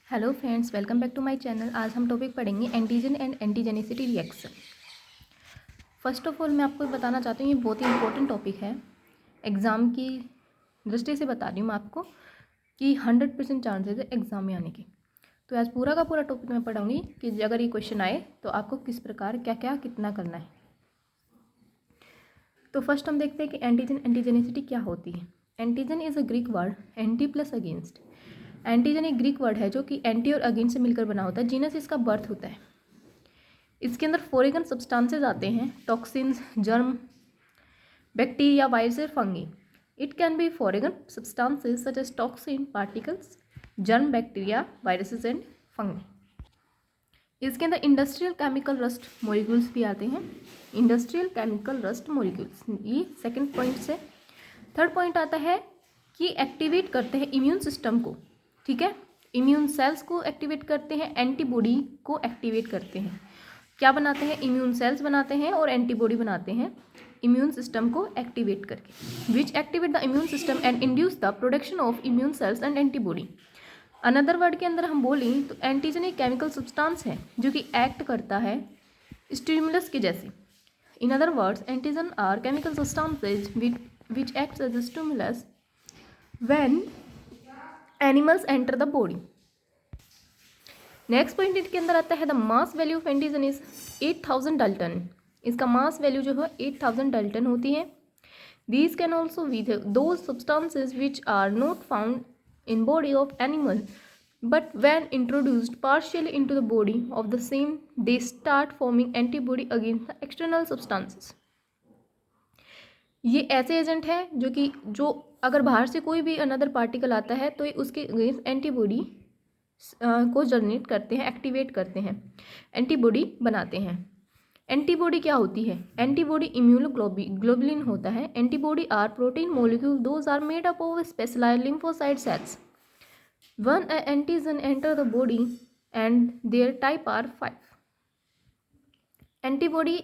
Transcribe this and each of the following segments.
Hello friends, welcome back to my channel. आज हम topic पढ़ेंगे antigen and antigenicity reaction. First of all मैं आपको बताना चाहती हूँ, ये बहुत ही इंपॉर्टेंट टॉपिक है। एग्ज़ाम की दृष्टि से बता रही हूँ मैं आपको कि 100% चांसेस है एग्ज़ाम में आने की। तो आज पूरा का पूरा टॉपिक मैं पढ़ाऊँगी कि अगर ये क्वेश्चन आए तो आपको किस प्रकार क्या क्या कितना करना है। तो फर्स्ट हम देखते हैं कि एंटीजन एंटीजेनिसिटी क्या होती है। Antigen is a Greek word, anti plus against. Antigen एक ग्रीक वर्ड है जो कि एंटी और अगेंस्ट से मिलकर बना होता है। जीनस इसका बर्थ होता है। इसके अंदर फॉरेन सब्सटेंसेस आते हैं, toxins, germ, bacteria, virus, fungi. It can be foreign substances such as toxin particles, germ, bacteria, viruses and fungi. इसके अंदर इंडस्ट्रियल केमिकल रस्ट मॉलिक्यूल्स भी आते हैं। इंडस्ट्रियल केमिकल रस्ट मॉलिक्यूल्स, ये सेकंड पॉइंट से। Third point आता है कि एक्टिवेट करते हैं इम्यून सिस्टम को। ठीक है, इम्यून सेल्स को एक्टिवेट करते हैं, एंटीबॉडी को एक्टिवेट करते हैं। क्या बनाते हैं? इम्यून सेल्स बनाते हैं और एंटीबॉडी बनाते हैं इम्यून सिस्टम को एक्टिवेट करके, which activate the immune system and induce the production of immune cells and antibody. Another word के अंदर हम बोलें तो एंटीजन एक केमिकल सब्सटेंस है जो कि एक्ट करता है स्टिमुलस के जैसे। In other words, antigen are chemical substances which acts as a stimulus when animals enter the body. Next point इसके अंदर आता है the mass value of antigen is 8000 dalton. इसका मास वैल्यू जो है 8000 डाल्टन होती है। These can also be those substances which are not found in body of animal but when introduced partially into the body of the same, they start forming antibody against the external substances. ये ऐसे agent हैं जो अगर बाहर से कोई भी another particle आता है तो ये उसके अगेंस्ट एंटीबॉडी को जनरेट करते हैं, एक्टिवेट करते हैं, एंटीबॉडी बनाते हैं। एंटीबॉडी क्या होती है? एंटीबॉडी इम्यूनोग्लोबुलिन होता है। Antibody are protein molecule, those are made up of specialized lymphocyte cells. When an antigen enter the body and their type are 5. Antibody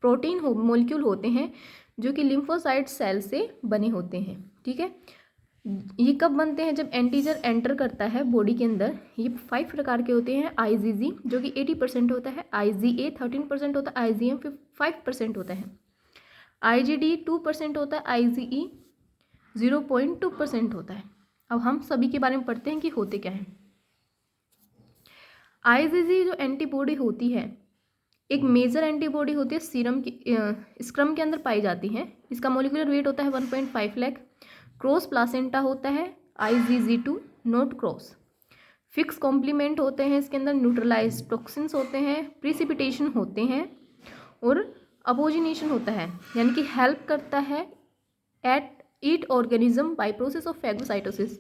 protein molecule होते हैं जो कि लिम्फोसाइट सेल से बने होते हैं। ठीक है, ये कब बनते हैं? जब एंटीजन एंटर करता है बॉडी के अंदर। ये 5 प्रकार के होते हैं। IgG जो कि 80% होता है, IgA 13% होता है, IgM 5% होता है, IgD 2% होता है, IgE 0.2% होता है। अब हम सभी के बारे में पढ़ते हैं कि होते क्या हैं। IgG जो एंटीबॉडी होती है, एक मेजर एंटीबॉडी होती है, स्क्रम के अंदर पाई जाती है। इसका मोलिकुलर वेट होता है 1.5 लाख। क्रॉस प्लासेंटा होता है, IgG2 not cross. Fix complement होते हैं इसके अंदर, न्यूट्रलाइज टॉक्सिन्स होते हैं, प्रिसिपिटेशन होते हैं और अपोजिनेशन होता है, यानी कि हेल्प करता है at eat organism by process of phagocytosis.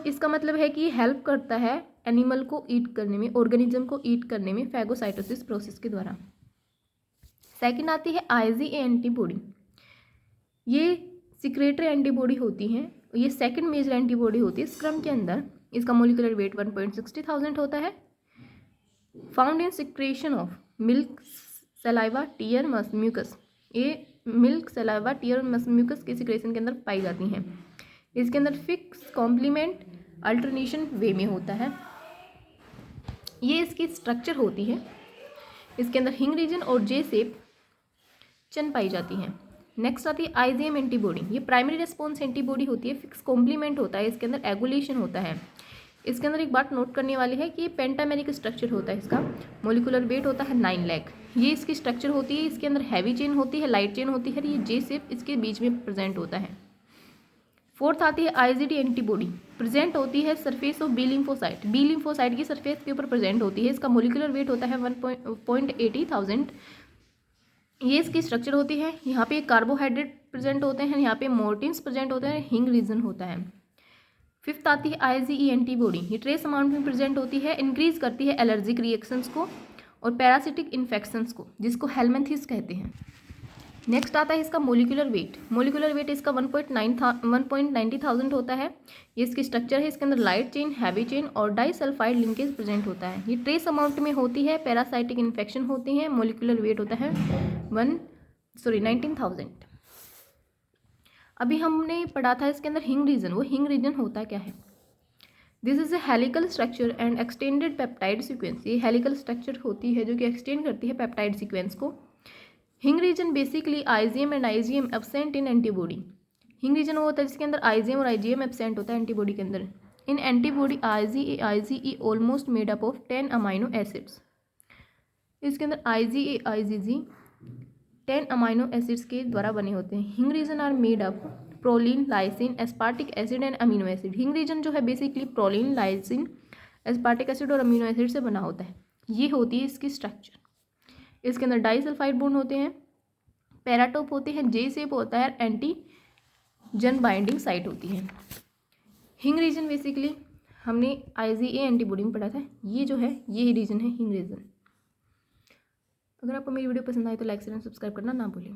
इसका मतलब है कि हेल्प करता है एनिमल को ईट करने में, ऑर्गेनिज्म को ईट करने में फैगोसाइटोसिस प्रोसेस के द्वारा। सेकंड आती है IgA एंटीबॉडी। ये सिक्रेटरी एंटीबॉडी होती हैं। ये सेकंड मेजर एंटीबॉडी होती है स्क्रम के अंदर। इसका मोलिकुलर वेट 1.60,000 होता है। Found in secretion of milk, saliva, tear, mucus. ये मिल्क, सलाइवा, टीयर और म्यूकस के सिक्रेशन के अंदर पाई जाती हैं। इसके अंदर फिक्स कॉम्प्लीमेंट अल्टरनेशन वे में होता है। ये इसकी स्ट्रक्चर होती है। इसके अंदर हिंग रीजन और जे शेप चन पाई जाती हैं। नेक्स्ट आती है IgM एंटीबॉडी। ये प्राइमरी रिस्पॉन्स एंटीबॉडी होती है। फिक्स कॉम्प्लीमेंट होता है। इसके अंदर एगुलेशन होता है। इसके अंदर एक बात नोट करने वाली है कि ये पेंटामेरिक स्ट्रक्चर होता है। इसका मोलिकुलर वेट होता है 9 लाख। ये इसकी स्ट्रक्चर होती है। इसके अंदर हैवी चेन होती है, लाइट चेन होती है। ये जे शेप इसके बीच में प्रेजेंट होता है। फोर्थ आती है IgD एंटीबॉडी। प्रेजेंट होती है surface of B lymphocyte. B lymphocyte की सरफेस के ऊपर प्रेजेंट होती है। इसका मोलिकुलर वेट होता है 1.80,000। ये इसकी स्ट्रक्चर होती है। यहाँ पे कार्बोहाइड्रेट प्रेजेंट होते हैं, यहाँ पे मोर्टिन्स प्रेजेंट होते हैं, हिंग रीजन होता है। फिफ्थ आती है IgE एंटीबॉडी। ये ट्रेस अमाउंट में प्रेजेंट होती है, इंक्रीज करती है एलर्जिक रिएक्शंस को और पैरासिटिक इन्फेक्शंस को, जिसको हेलमेंथिस कहते हैं। नेक्स्ट आता है इसका मोलिकुलर वेट। मोलिकुलर वेट इसका 1.90,000 होता है। ये इसकी स्ट्रक्चर है। इसके अंदर लाइट चेन, हैवी चेन और डाइसल्फाइड लिंकेज प्रेजेंट होता है। ये ट्रेस अमाउंट में होती है, पैरासाइटिक इन्फेक्शन होती है। मोलिकुलर वेट होता है 19,000। अभी हमने पढ़ा था इसके अंदर हिंग रीजन। वो हिंग रीजन होता क्या है? This is a helical structure and extended peptide sequence. ये हेलिकल स्ट्रक्चर होती है जो कि एक्सटेंड करती है पेप्टाइड सीक्वेंस को। Hinge region basically IgM and IgM absent in antibody. Hinge region वो होता है जिसके अंदर आईजीएम और आईजीएम एब्सेंट होता है एंटीबॉडी के अंदर। In antibody IgE almost made up of 10 amino acids. इसके अंदर आईजीजी 10 अमाइनो एसिड्स के द्वारा बने होते हैं। Hinge region are made up proline, lysine, aspartic acid and amino acid. Hinge region जो है basically proline, lysine, aspartic acid और अमीनो एसिड से बना होता है। ये होती है इसकी स्ट्रक्चर। इसके अंदर डाइसल्फाइड बॉन्ड होते हैं, पैराटोप होते हैं, जे शेप होता है, एंटीजन बाइंडिंग साइट होती है। हिंग रीजन बेसिकली हमने आईजीए एंटीबॉडी में पढ़ा था। ये जो है ये रीजन है हिंग रीजन। अगर आपको मेरी वीडियो पसंद आए तो लाइक शेयर एंड सब्सक्राइब करना ना भूलें।